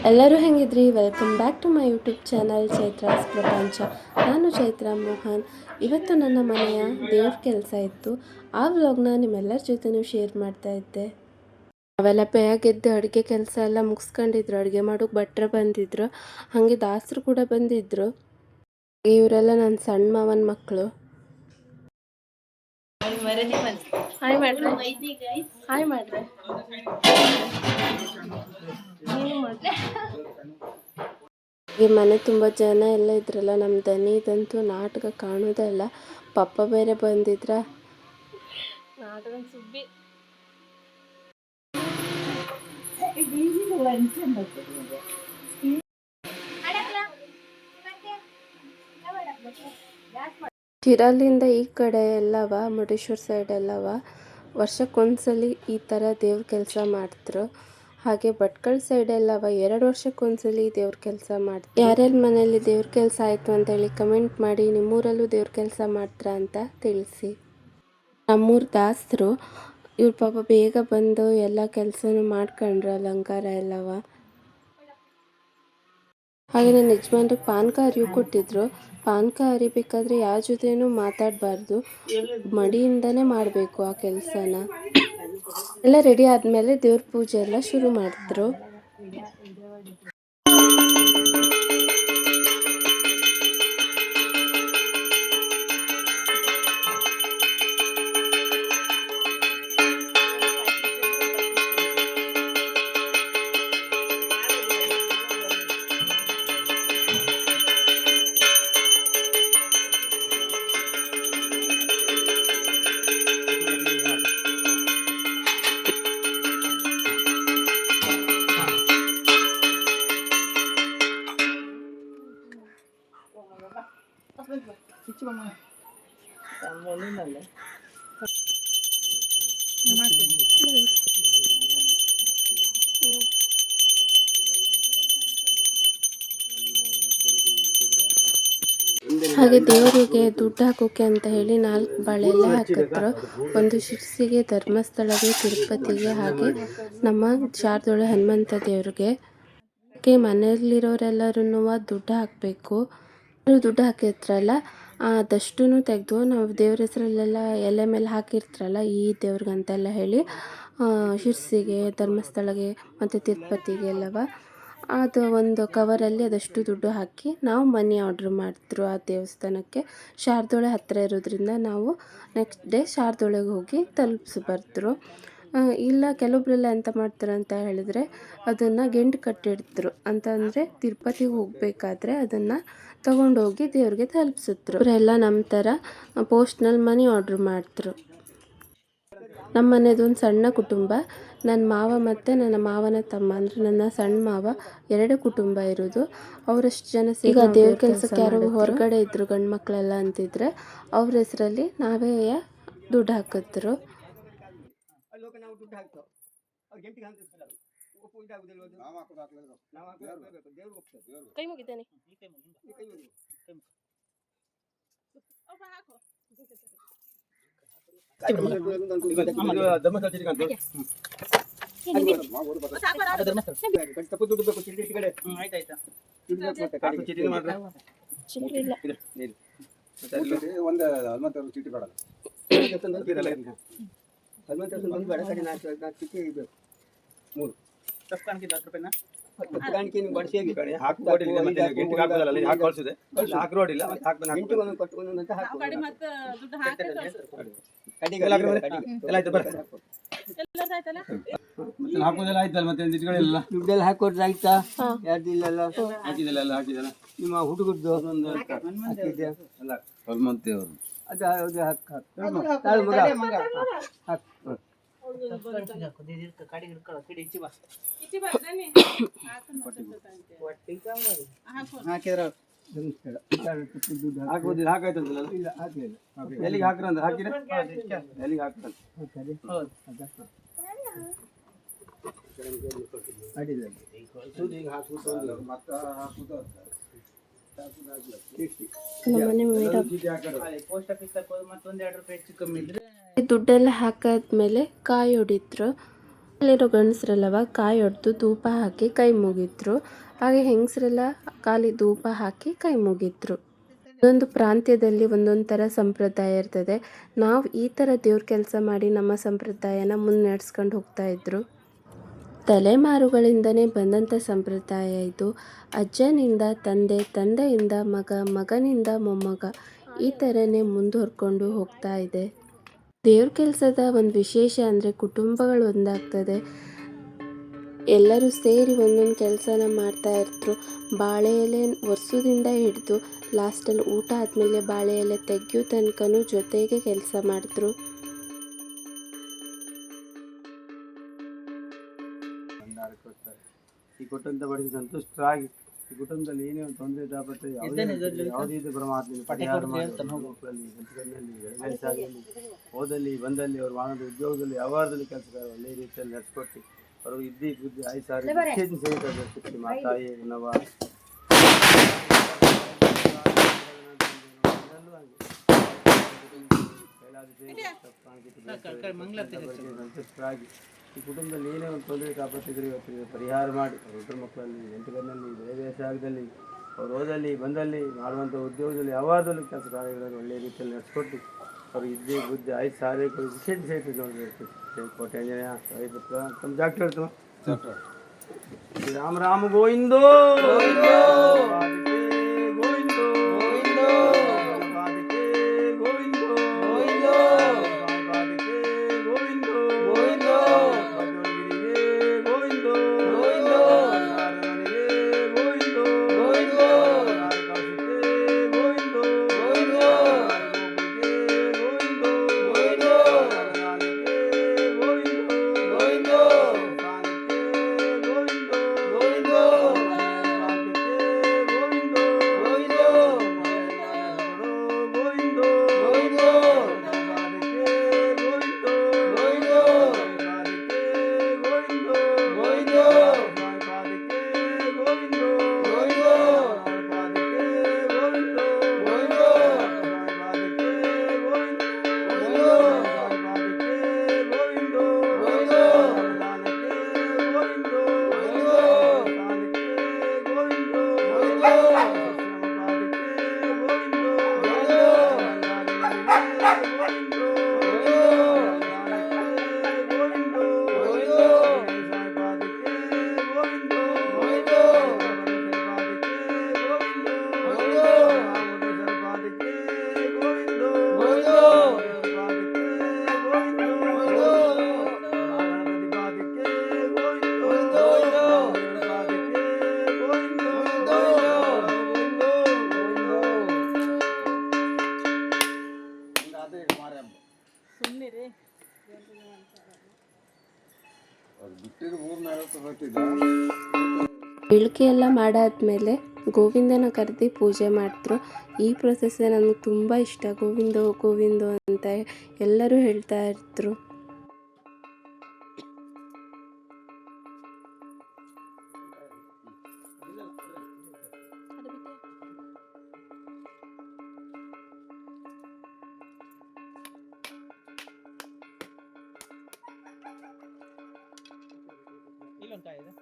ಎಲ್ಲರೂ ಹೆಂಗಿದ್ರಿ? Welcome back to my YouTube channel Chaitra's ಪ್ರಪಂಚ. ನಾನು ಚೈತ್ರ ಮೋಹನ್. ಇವತ್ತು ನನ್ನ ಮನೆಯ ದೇವ್ರ ಕೆಲಸ ಇತ್ತು. ಆ ವ್ಲಾಗ್ನ ನಿಮ್ಮೆಲ್ಲರ ಜೊತೆನೂ ಶೇರ್ ಮಾಡ್ತಾ ಇದ್ದೆ. ಅವೆಲ್ಲ ಬೇಗೆದ್ದು ಅಡುಗೆ ಕೆಲಸ ಎಲ್ಲ ಮುಗಿಸ್ಕೊಂಡಿದ್ರು. ಅಡುಗೆ ಮಾಡೋಕೆ ಭಟ್ರು ಬಂದಿದ್ರು, ಹಾಗೆ ದಾಸರು ಕೂಡ ಬಂದಿದ್ರು. ಇವರೆಲ್ಲ ನನ್ನ ಸಣ್ಣ ಮಾವನ ಮಕ್ಕಳು. ಹಾಯ್ ಮಾಡ್ರೆ, ಹಾಯ್ ಮಾಡ್ರೆ. ಈ ಮನೆ ತುಂಬ ಜನ ಎಲ್ಲ ಇದ್ರಲ್ಲ, ನಮ್ಮ ದನಿದಂತೂ ನಾಟಕ ಕಾಣೋದೇ ಇಲ್ಲ. ಪಪ್ಪ ಬೇರೆ ಬಂದಿದ್ರ ನಾಟಕ ಸುಬ್ಬಿ. ಶಿರಾಲಿಂದ ಈ ಕಡೆ ಎಲ್ಲವ, ಮುರುಡೇಶ್ವರ ಸೈಡ್ ಎಲ್ಲವ ವರ್ಷಕ್ಕೊಂದ್ಸಲಿ ಈ ಥರ ದೇವ್ರ ಕೆಲಸ ಮಾಡ್ತಾರೆ. ಹಾಗೆ ಭಟ್ಕಳ ಸೈಡ್ ಎಲ್ಲವ 2 ವರ್ಷಕ್ಕೊಂದ್ಸಲಿ ದೇವ್ರ ಕೆಲಸ ಮಾಡ್ತಾರೆ. ಯಾರ್ಯಾರ ಮನೇಲಿ ದೇವ್ರ ಕೆಲಸ ಆಯಿತು ಅಂತೇಳಿ ಕಮೆಂಟ್ ಮಾಡಿ. ನಿಮ್ಮೂರಲ್ಲೂ ದೇವ್ರ ಕೆಲಸ ಮಾಡ್ತಾರ ಅಂತ ತಿಳಿಸಿ. ನಮ್ಮೂರು ದಾಸರು ಇವ್ರ ಪಾಪ ಬೇಗ ಬಂದು ಎಲ್ಲ ಕೆಲಸನೂ ಮಾಡ್ಕೊಂಡ್ರು, ಅಲಂಕಾರ ಎಲ್ಲವ. ಹಾಗೆ ನನ್ನ ಯಜಮಾನ್ರಿಗೆ ಪಾನಕ ಅರಿವು ಕೊಟ್ಟಿದ್ರು. ಪಾನಕ ಅರಿಬೇಕಾದ್ರೆ ಯಾವ ಜೊತೆನೂ ಮಾತಾಡಬಾರ್ದು, ಮಡಿಯಿಂದನೇ ಮಾಡಬೇಕು ಆ ಕೆಲಸನ. ಎಲ್ಲ ರೆಡಿ ಆದಮೇಲೆ ದೇವ್ರ ಪೂಜೆ ಎಲ್ಲ ಶುರು ಮಾಡಿದ್ರು. ಹಾಗೆ ದೇವರಿಗೆ ದುಡ್ಡು ಹಾಕೋಕೆ ಅಂತ ಹೇಳಿ 4 ಬಾಳೆ ಎಲ್ಲ ಹಾಕಿದ್ರು. ಒಂದು ಶಿರ್ಸಿಗೆ, ಧರ್ಮಸ್ಥಳಗೆ, ತಿರುಪತಿಗೆ, ಹಾಗೆ ನಮ್ಮ ಶಾರದೊಳೆ ಹನುಮಂತ ದೇವ್ರಿಗೆ. ಮನೆಯಲ್ಲಿರೋರೆಲ್ಲರೂ ದುಡ್ಡು ಹಾಕಬೇಕು. ದುಡ್ಡು ಹಾಕಿರ್ತಾರಲ್ಲ ಅದಷ್ಟು ತೆಗೆದು ನಾವು ದೇವ್ರ ಹೆಸರಲ್ಲೆಲ್ಲ ಎಲೆ ಮೇಲೆ ಹಾಕಿರ್ತಾರಲ್ಲ, ಈ ದೇವ್ರಿಗಂತೆಲ್ಲ ಹೇಳಿ ಶಿರ್ಸಿಗೆ, ಧರ್ಮಸ್ಥಳಗೆ ಮತ್ತು ತಿರುಪತಿಗೆ ಎಲ್ಲವ ಅದು ಒಂದು ಕವರಲ್ಲಿ ಅದಷ್ಟು ದುಡ್ಡು ಹಾಕಿ ನಾವು ಮನಿ ಆರ್ಡ್ರ್ ಮಾಡಿದ್ರು ಆ ದೇವಸ್ಥಾನಕ್ಕೆ. ಶಾರದೊಳೆ ಹತ್ತಿರ ಇರೋದ್ರಿಂದ ನಾವು ನೆಕ್ಸ್ಟ್ ಡೇ ಶಾರದೊಳೆಗೆ ಹೋಗಿ ತಲುಪಿಸ್ಬರ್ದ್ರು. ಇಲ್ಲ ಕೆಲವೊಬ್ಬರೆಲ್ಲ ಎಂತ ಮಾಡ್ತಾರೆ ಅಂತ ಹೇಳಿದರೆ, ಅದನ್ನು ಗೆಂಡು ಕಟ್ಟಿಡ್ತರು. ಅಂತಂದರೆ ತಿರುಪತಿಗೆ ಹೋಗಬೇಕಾದ್ರೆ ಅದನ್ನು ತೊಗೊಂಡೋಗಿ ದೇವ್ರಿಗೆ ತಲುಪಿಸಿದ್ರು. ಇವರೆಲ್ಲ ನಮ್ಮ ಥರ ಪೋಸ್ಟ್ನಲ್ಲಿ ಮನಿ ಆರ್ಡ್ರ್ ಮಾಡ್ತರು. ನಮ್ಮ ಮನೆಯದೊಂದು ಸಣ್ಣ ಕುಟುಂಬ. ನನ್ನ ಮಾವ ಮತ್ತು ನನ್ನ ಮಾವನ ತಮ್ಮ, ಅಂದರೆ ನನ್ನ ಸಣ್ಣ ಮಾವ 2 ಕುಟುಂಬ ಇರೋದು. ಅವರಷ್ಟು ಜನ ಈಗ ದೇವ್ರ ಕೆಲಸಕ್ಕೆ ಯಾರು ಹೊರಗಡೆ ಇದ್ದರು ಗಂಡು ಮಕ್ಕಳೆಲ್ಲ ಅಂತಿದ್ರೆ ಅವ್ರ ಹೆಸರಲ್ಲಿ ನಾವೇ ದುಡ್ಡು ಹಾಕಿದ್ರು. ಕೈ ಮುಗಿದ್ದೇನೆ. ಹಾಕೋದೆಲ್ಲ ಆಯ್ತಲ್ಲ, ಮತ್ತೆ ದುಡ್ಡೆಲ್ಲ ಹಾಕೋದ್ರೆ ಆಯ್ತಾ? ಯಾರ್ದಿಲ್ಲ ಹಾಕಿದೆಲ್ಲ ಹಾಕಿದೆಲ್ಲ ನಿಮ್ಮ ಹುಡುಗದ್ದು ಹನುಮಂತೇವರು ಅದು ಹಾಕುದಿಲ್ಲ, ಹಾಕಾಯ್ತಂತಲ್ಲ? ಇಲ್ಲ ಹಾಕಲಿಲ್ಲ. ಎಲ್ಲಿಗೆ ಹಾಕ್ರಂತ ಹಾಕಿರ? ಎಲ್ಲಿಗೆ ಹಾಕ್ರಂತ ದುಡ್ಡೆಲ್ಲ ಹಾಕಾದ್ಮೇಲೆ ಕಾಯಿ ಹೊಡಿದ್ರು. ಅಲ್ಲಿರೋ ಗಂಡಸ್ರೆಲ್ಲವ ಕಾಯಿ ಹೊಡೆದು ಧೂಪ ಹಾಕಿ ಕೈ ಮುಗಿದ್ರು. ಹಾಗೆ ಹೆಂಗಸರೆಲ್ಲ ಖಾಲಿ ಧೂಪ ಹಾಕಿ ಕೈ ಮುಗಿದ್ರು. ಒಂದೊಂದು ಪ್ರಾಂತ್ಯದಲ್ಲಿ ಒಂದೊಂದು ಥರ ಸಂಪ್ರದಾಯ ಇರ್ತದೆ. ನಾವು ಈ ಥರ ದೇವ್ರ ಕೆಲಸ ಮಾಡಿ ನಮ್ಮ ಸಂಪ್ರದಾಯನ ಮುನ್ನಡೆಸ್ಕೊಂಡು ಹೋಗ್ತಾ ಇದ್ರು. ತಲೆಮಾರುಗಳಿಂದನೇ ಬಂದಂಥ ಸಂಪ್ರದಾಯ ಇದು. ಅಜ್ಜನಿಂದ ತಂದೆ, ತಂದೆಯಿಂದ ಮಗ, ಮಗನಿಂದ ಮೊಮ್ಮಗ, ಈ ಥರನೇ ಮುಂದುವರ್ಕೊಂಡು ಹೋಗ್ತಾ ಇದೆ. ದೇವ್ರ ಕೆಲಸದ ಒಂದು ವಿಶೇಷ ಅಂದರೆ ಕುಟುಂಬಗಳು ಒಂದಾಗ್ತದೆ. ಎಲ್ಲರೂ ಸೇರಿ ಒಂದೊಂದು ಕೆಲಸನ ಮಾಡ್ತಾ ಇರ್ತರು. ಬಾಳೆ ಎಲೆ ವರ್ಷದಿಂದ ಹಿಡಿದು ಲಾಸ್ಟಲ್ಲಿ ಊಟ ಆದಮೇಲೆ ಬಾಳೆ ಎಲೆ ತೆಗೆಯೋ ತನಕನೂ ಜೊತೆಗೆ ಕೆಲಸ ಮಾಡಿದ್ರು. ಈ ಕೊಟ್ಟಂತ ಬಡಿಸಿ ಸಂತುಷ್ಟರಾಗಿ ಈ ಕುಟುಂಬದಲ್ಲಿ ಏನೇ ಒಂದು ತೊಂದರೆ ತಾಪತ್ರೆ ಯಾವುದೇ ಇದು ಪರಮಾತ್ಮನ ಪರಿಹಾರ ಮಕ್ಕಳಲ್ಲಿ ಬೆಳಗಾಗಲಿ ಓದಲ್ಲಿ ಬಂದಲ್ಲಿ ಅವ್ರು ಮಾಡೋದು ಉದ್ಯೋಗದಲ್ಲಿ ವ್ಯವಹಾರದಲ್ಲಿ ಕೆಲಸ ಒಳ್ಳೆ ರೀತಿಯಲ್ಲಿ ನಡೆಸ್ಕೊಟ್ಟು ಅವರು ಇದ್ದಿ ಬುದ್ಧಿ ಆಯ್ತು ಸಾರಿ ಸಹಿತ ಮಾತಾಯಿ ನವ ಸಂತುಷ್ಟರಾಗಿ ಈ ಕುಟುಂಬದಲ್ಲಿ ಏನೇ ಒಂದು ತೊಂದರೆ ತಾಪತ್ತಿದ್ರೆ ಇವತ್ತು ಪರಿಹಾರ ಮಾಡಿ ಅವ್ರ ಮಕ್ಕಳಲ್ಲಿ ಎಂಟುಗನ್ನಲ್ಲಿ ಬೆಳೆ ವ್ಯವಸಾಯದಲ್ಲಿ ಅವ್ರು ಓದಲ್ಲಿ ಬಂದಲ್ಲಿ ಮಾಡುವಂಥ ಉದ್ಯೋಗದಲ್ಲಿ ಯಾವಾಗಲೂ ಕೆಲಸ ಕಾರ್ಯಗಳನ್ನು ಒಳ್ಳೆಯ ರೀತಿಯಲ್ಲಿ ನಡೆಸ್ಕೊಟ್ಟು ಅವ್ರು ಇದ್ದೇ ಬುದ್ಧಿ ಆಯ್ತು ಸಾರಿ ವಿಶೇಷ ಸಹಿತ ನೋಡಬೇಕು. ಕೋಟೆ ಆಂಜನೇಯ ತಮ್ಮ ಜಾಕ್ಟ್ ಹೇಳ್ತು ರಾಮ ರಾಮ ಗೋವಿಂದೋ ಬೆಳಗ್ಗೆ ಎಲ್ಲ ಮಾಡಾದ್ಮೇಲೆ ಗೋವಿಂದನ ಕರೆದು ಪೂಜೆ ಮಾಡಿದ್ರು. ಈ ಪ್ರೊಸೆಸ್ ನನಗೆ ತುಂಬ ಇಷ್ಟ. ಗೋವಿಂದೋ ಗೋವಿಂದೋ ಅಂತ ಎಲ್ಲರೂ ಹೇಳ್ತಾ ಇರ್ತರು. ಇಲ್ಲೊಂದು ಕಾಯಿ ಇದೆ.